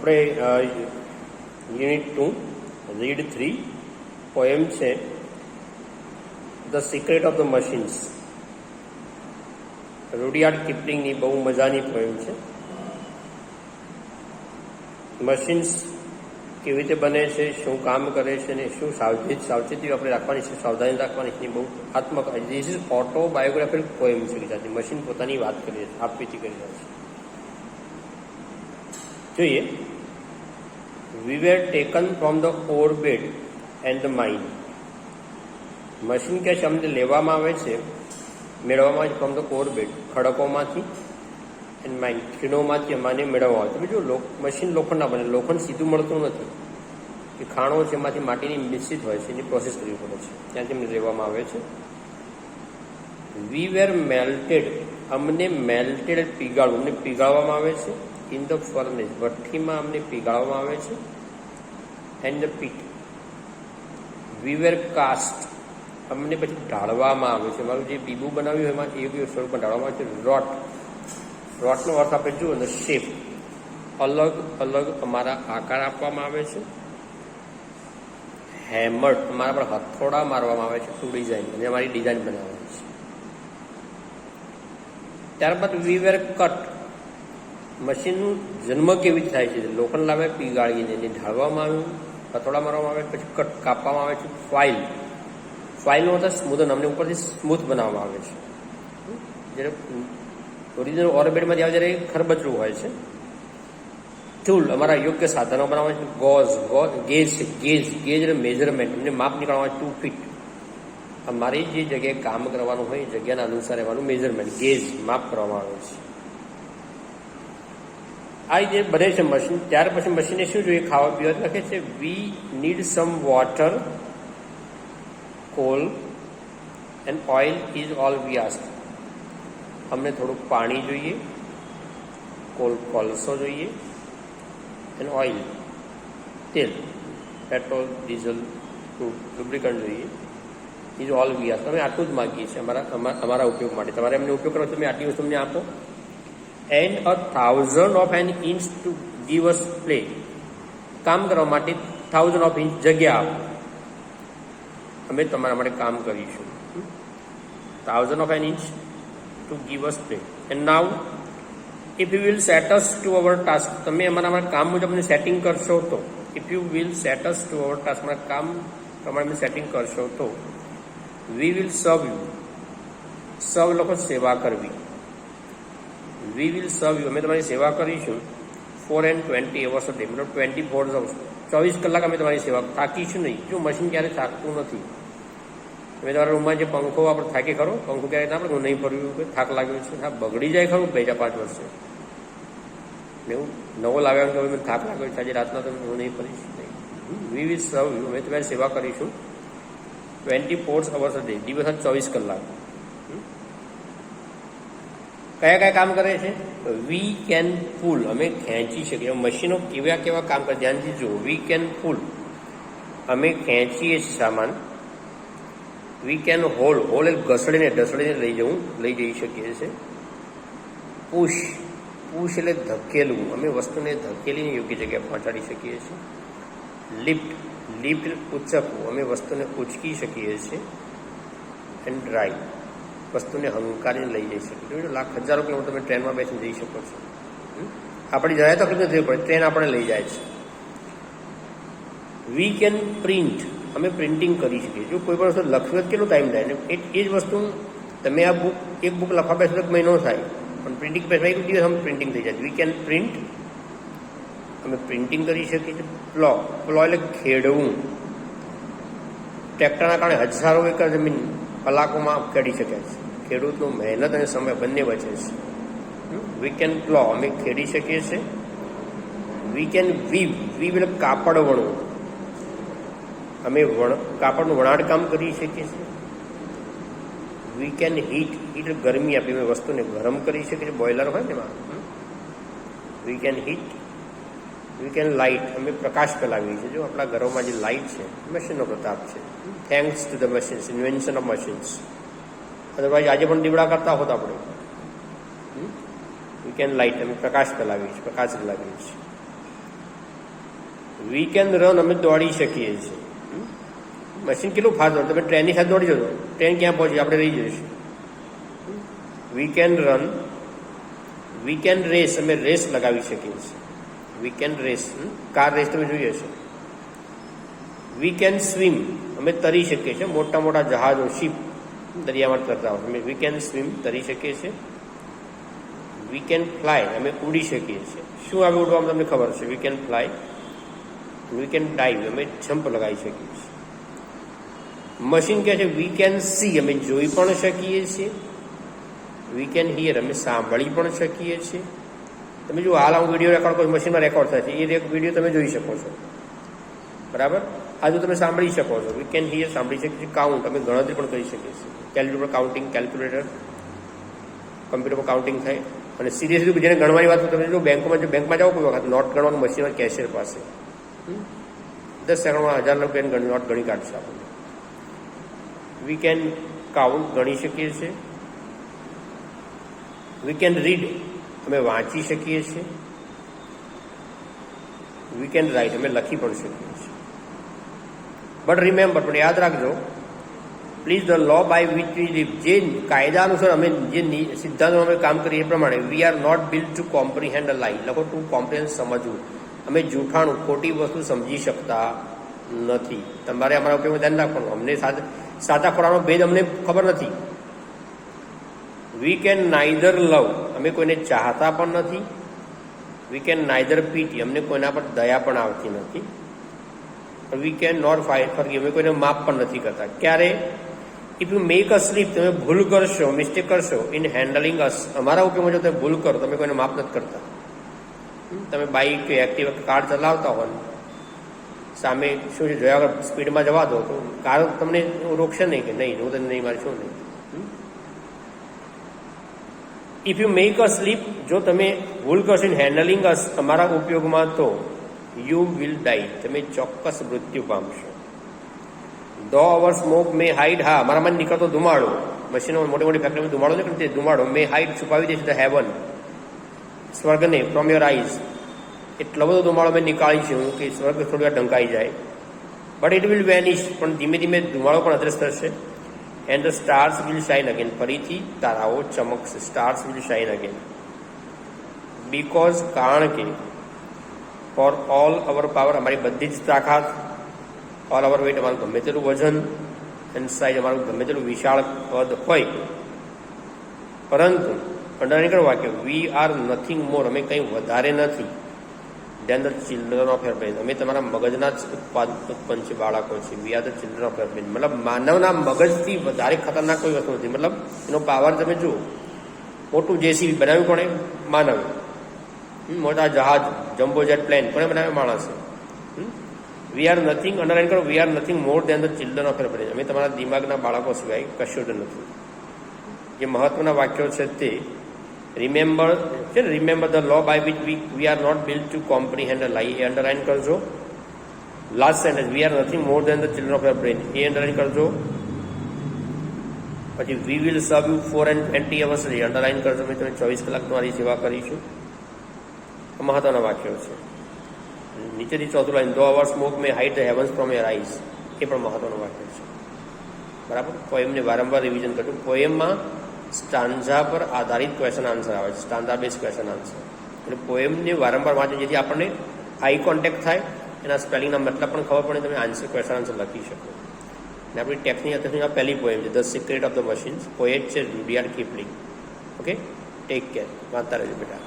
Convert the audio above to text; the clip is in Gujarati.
આપણે યુનિટ 2 રીડ 3 પોએમ છે the secret of the machines. Rudyard કિપલિંગની બહુ મજાની પોએમ છે. મશીન્સ કેવી રીતે બને છે, શું કામ કરે છે ને શું સાવચેતી આપણે રાખવાની છે, સાવધાની રાખવાની છે, બહુ ધીસ ઇઝ ઓટોબાયોગ્રાફિકલ પોએમ છે ગુજરાતી. મશીન પોતાની વાત કરી રહ્યા છે, આપવીતી કરી રહ્યા છે. જોઈએ. We were taken from the ore bed and the mind. Machine કે છે અમને લેવામાં આવે છે, મેળવવામાં આવે છે ફ્રોમ ધ ઓરબિટ, ખડકોમાંથી, એન્ડ માઇન્ડ, ખીણોમાંથી અમાને મેળવવા આવે. તમે જો મશીન લોખંડના બને, લોખંડ સીધું મળતું નથી. એ ખાણો છે એમાંથી માટીની મિશ્રિત હોય છે, એની પ્રોસેસ કરવી પડે છે, ત્યાંથી અમને લેવામાં આવે છે. વી વેર મેલ્ટેડ, અમને મેલ્ટેડ પીગાળવું, અમને પીગાળવામાં આવે છે. ઇન ધ ફર્નેસ, ભઠ્ઠીમાં અમને પીગાળવામાં આવે છે. And the pit. We were cast, અમને પછી ઢાળવામાં આવે છે. મારું જે બીબું બનાવ્યું એમાં એવું સ્વરૂપમાં ઢાળવામાં આવે છે. રોટ, રોટનો અર્થ આપણે જુઓ તો શેપ, અલગ અલગ અમારા આકાર આપવામાં આવે છે. હેમર્ડ, અમારા પર હથોડા મારવામાં આવે છે ટુ ડિઝાઇન, અને અમારી ડિઝાઇન બનાવવાની છે. ત્યારબાદ વી વેર કટ, મશીનનું જન્મ કેવી રીતે થાય છે? લોખંડ લાવે, પીગાળીને એને ઢાળવામાં આવ્યું, હથોડા મારવામાં આવે, પછી કટ કાપવામાં આવે છે. ફાઇલ, ફાઇલનો અર્થ સ્મૂધન, અમને ઉપરથી સ્મૂથ બનાવવામાં આવે છે. જ્યારે ઓરિજિનલ ઓરબિટમાંથી આવે ત્યારે ખરબચડું હોય છે. ટૂલ, અમારા યોગ્ય સાધનો બનાવવા છે. ગેજ, ગેજ એટલે મેજરમેન્ટ, અમને માપ નીકળવા 2 ફીટ. અમારી જે જગ્યાએ કામ કરવાનું હોય એ જગ્યાના અનુસાર એવાનું મેજરમેન્ટ, ગેજ, માપ કરવામાં આવે છે. આ રીતે બને છે મશીન. ત્યાર પછી મશીને શું જોઈએ? ખાવા પીવા લખે છે. We need some water, call and oil is all V ask. અમને થોડુંક પાણી જોઈએ, કોલસો જોઈએ, એન્ડ ઓઇલ, તેલ, પેટ્રોલ, ડીઝલ, લુબ્રિકન્ટ જોઈએ. Is all V ask. અમે આટલું જ માગીએ છીએ અમારા ઉપયોગ માટે. તમારે એમને ઉપયોગ કરો, તમે આટલી વસ્તુ અમને આપો. And 1000 of an inch to give us play. કામ કરવા માટે 1000 ઓફ ઇંચ જગ્યા આપો, અમે તમારા માટે કામ કરીશું. 1000 of an inch to give us play. And now if you will set us to our task, તમે અમારા કામ મુજબ અમને સેટિંગ કરશો તો. If you will set us to our task, અમારા કામ પ્રમાણે સેટિંગ કરશો તો. વી વિલ સર્વ યુ, સર્વ લોકો સેવા કરવી. વી વિલ સર્વ યુ, અમે તમારી સેવા કરીશું. 4 and 20 hours a day, મતલબ 24 hours, 24 કલાક અમે તમારી સેવા, થાકીશું નહીં. જો મશીન ક્યારે થાકતું નથી. તમે તમારા રૂમમાં જે પંખો આપણે થાકી ખરો, પંખો ક્યારે ના આપણે નહીં ફરવું, થાક લાગ્યો છે, હા બગડી જાય ખરું 2-5 વર્ષે. એવું નવો લાવ્યા કે હવે થાક લાગ્યો છે, આજે રાતના તમે હું નહીં ફરીશ નહીં. વી વિલ સર્વ યુ, અમે તમારી સેવા કરીશું. 24 hours a day, દિવસ 24 કલાક. કયા કયા કામ કરે છે? વી કેન પુલ, અમે ખેંચી શકીએ. મશીનો કેવા કામ કરે ધ્યાનથી જુઓ. વી કેન પુલ, અમે ખેંચીએ છીએ સામાન. વી કેન હોલ્ડ, હોલ્ડ એટલે ઢસડીને લઈ જઈ શકીએ છીએ. પુશ, પુશ એટલે ધકેલવું, અમે વસ્તુને ધકેલીને યોગ્ય જગ્યાએ પહોંચાડી શકીએ છીએ. લિફ્ટ, લિફ્ટ ઉચકવું, અમે વસ્તુને ઉચકી શકીએ છીએ. એન્ડ ડ્રાઈવ, વસ્તુને હંકારીને લઈ જઈ શકીએ. લાખ હજારો કિલોમીટર તમે ટ્રેનમાં બેસીને જઈ શકો છો. આપણી જાય તકલીફ નથી પડે, ટ્રેન આપણે લઈ જાય છે. વી કેન પ્રિન્ટ, અમે પ્રિન્ટિંગ કરી શકીએ. જો કોઈ પણ વસ્તુ લખવી કેટલો ટાઈમ થાય, એ જ વસ્તુ તમે આ એક બુક લખવા બેસો એક મહિનો થાય, પણ પ્રિન્ટિંગ બેસવા એક દિવસ અમે પ્રિન્ટિંગ થઈ જાય. વી કેન પ્રિન્ટ, અમે પ્રિન્ટિંગ કરી શકીએ છીએ. પ્લો, પ્લો એટલે ખેડવું. ટ્રેક્ટરના કારણે હજારો એકર જમીન કલાકોમાં ખેડી શકે છે. ખેડૂતનો મહેનત અને સમય બંને બચે છે. વી કેન પ્લો, અમે ખેડી શકીએ છીએ. વી કેન વીવ, વીવ એટલે કાપડ વણવું, અમે કાપડનું વણાટકામ કરી શકીએ છીએ. વી કેન હીટ, હીટ એટલે ગરમી આપી, અમે વસ્તુને ગરમ કરી શકીએ છીએ. બોઇલર હોય ને એમાં. We can heat. We can light, અમે પ્રકાશ ફેલાવીએ છીએ. જો આપણા ઘરોમાં જે લાઇટ છે મશીનનો પ્રતાપ છે. Thanks to the machines, invention of machines. Otherwise આજે પણ દીવડા કરતા હોત આપણે. વી કેન લાઇટ, અમે પ્રકાશ ફેલાવીએ છીએ, પ્રકાશ ફેલાવીએ છીએ. વી કેન રન, અમે દોડી શકીએ છીએ. મશીન કેટલું ફાસ્ટ દોડે, તમે ટ્રેનની સાથે દોડી જશો, ટ્રેન ક્યાં પહોંચી આપણે રહી જઈશું. We can run, we can race, અમે રેસ લગાવી શકીએ છીએ. We can race, car race તમે જોઈએ છો. વી કેન સ્વિમ, અમે તરી શકીએ છીએ. મોટા મોટા જહાજો, શિપ દરિયામાં તરતા હોય, અમે વી કેન સ્વિમ, તરી શકીએ છીએ. વી કેન ફ્લાય, અમે ઉડી શકીએ છીએ. શું આવે ઉડવામાં તમને ખબર છે? We can fly. We can dive, અમે જમ્પ લગાવી શકીએ છીએ. મશીન કહે છે વી કેન સી, અમે જોઈ પણ શકીએ છીએ. વી કેન હિયર, અમે સાંભળી પણ શકીએ છીએ. તમે જો હાલ હું વિડીયો રેકોર્ડ કરું, મશીનમાં રેકોર્ડ થાય છે, એ વિડીયો તમે જોઈ શકો છો, બરાબર. આ જો તમે સાંભળી શકો છો. વી કેન હિયર, સાંભળી શકીએ છીએ. કાઉન્ટ, અમે ગણતરી પણ કરી શકીએ છીએ. કેલ્ક્યુલેટર કાઉન્ટિંગ, કેલ્ક્યુલેટર કમ્પ્યુટર પર કાઉન્ટિંગ થાય. અને સીધે સીધું જેને ગણવાની વાત તમે જો બેંકમાં જાઓ કોઈ વખત નોટ ગણવાનું મશીન હોય કેશિયર પાસે, 10 સેકન્ડમાં 1000 રૂપિયાની નોટ ગણી કાઢશે આપણને. વી કેન કાઉન્ટ, ગણી શકીએ છીએ. વી કેન રીડ, અમે વાંચી શકીએ છીએ. વી કેન રાઇટ, અમે લખી પણ શકીએ છીએ. બટ રિમેમ્બર, પણ યાદ રાખજો, please the law by which we live, જે કાયદા અનુસાર અમે જે સિદ્ધાંતો અમે કામ કરીએ એ પ્રમાણે, we are not built to comprehend a lie, લખો ટુ કોમ્પ્રિહેન્ડ, સમજવું. અમે જૂઠાણું, ખોટી વસ્તુ સમજી શકતા નથી. તમારે અમારા ઉપયોગમાં ધ્યાન રાખવાનું. અમને સાચા ખોરાનો ભેદ અમને ખબર નથી. વી કેન નાઇધર લવ, અમે કોઈને ચાહતા પણ નથી. વી કેન નાઇધર પીટી, અમને કોઈના પર દયા પણ આવતી નથી. વી કેન નોટ ફોરગીવ, અમે કોઈને માફ પણ નથી કરતા. ક્યારે? If you make a slip, તમે ભૂલ કરશો, મિસ્ટેક કરશો ઇન હેન્ડલિંગ અસ, અમારા ઉપયોગમાં જો તમે ભૂલ કરો, તમે કોઈને માફ નથી કરતા. તમે બાઇક કે એક્ટિવા કાર ચલાવતા હોય, સામે શું છે જોયા વગર સ્પીડમાં જવા દો તો કાર તમને રોકશે નહીં કે નહીં, હું તને નહીં મારે શું નહીં. If you make a slip, જો તમે ભૂલ કરશો ઇન હેન્ડલિંગ અસ, અમારા ઉપયોગમાં, તો યુ વિલ ડાઈ, તમે ચોક્કસ મૃત્યુ પામશો. ધો અવર સ્મોક મે હાઇડ, હા અમારામાં નીકળતો ધુમાડો, મશીનો મોટી મોટી ફેક્ટરીમાં ધુમાડો નીકળે તે ધુમાડો મે હાઇડ, છુપાવી દેશે ધ હેવન, સ્વર્ગને, ફ્રોમ યોર આઈઝ, એટલો બધો ધુમાડો મેં નીકાળીશું કે સ્વર્ગ થોડી વાર ઢંકાઈ જાય. બટ ઇટ વિલ વેનિશ, પણ ધીમે ધીમે ધુમાડો પણ અદ્રશ્ય થશે. And the stars will shine again, ફરીથી તારાઓ ચમકશે. Stars will shine again. Because, કારણ કે, ફોર ઓલ અવર પાવર, અમારી બધી જ તાકાત, ઓલ અવર વેઇટ, અમારું ગમે તેટલું વજન, એન્ડ સાઇઝ, અમારું ગમે તેટલું વિશાળ કદ હોય, પરંતુ અંડરલાઈન કરો વાક્ય, વી આર નથિંગ મોર, અમે કંઈ વધારે નથી, than the children of your brain, અમે તમારા મગજના જ ઉત્પન્ન છે, બાળકો છે. We are the children of your brain, મતલબ માનવના મગજથી વધારે ખતરનાક કોઈ વસ્તુ નથી. મતલબ એનો પાવર તમે જુઓ, મોટું જેસીબી બનાવ્યું કોણે? માનવે. મોટા જહાજ, જમ્બો જેટ પ્લેન કોને બનાવ્યો? માણસે. વી આર નથિંગ, અંડરલાઈન કરો, we are nothing more than the children of your brain, અમે તમારા દિમાગના બાળકો સિવાય કશું જ નથી. જે મહત્વના વાક્યો છે તે રિમેમ્બર છે ને, remember the law by which we are not built to comprehend a lie, એ અંડરલાઈન કરજો. Last sentence, we are nothing more than the children of your brain, એ અંડરલાઈન કરજો. પછી we will serve you 420 hours, એ અંડરલાઈન કરજો. મેં તમે 24 કલાક તમારી સેવા કરીશું. મહત્વના વાક્યો છે. નીચેથી ચોથું line, though our smoke may hide the heavens from your eyes, એ પણ મહત્વનું વાક્ય છે. બરાબર. પોએમને વારંવાર રિવિઝન કરજો. પોએમમાં સ્ટાન્ઝા પર આધારિત ક્વેશ્ચન આન્સર આવે છે, સ્ટાન્ઝા બેઝ ક્વેશ્ચન આન્સર. એટલે પોએમને વારંવાર વાંચો, જેથી આપણને આઈ કોન્ટેક્ટ થાય, એના સ્પેલિંગના મતલબ પણ ખબર પડે, તમે આન્સર ક્વેશ્ચન આન્સર લખી શકો. અને આપણી ટેકનિક આ પહેલી પોએમ છે, the secret of the machines. Poet છે રૂડિયાર્ડ કિપલિંગ. ઓકે, ટેક કેર, વાંચતા રહેજો બેટા.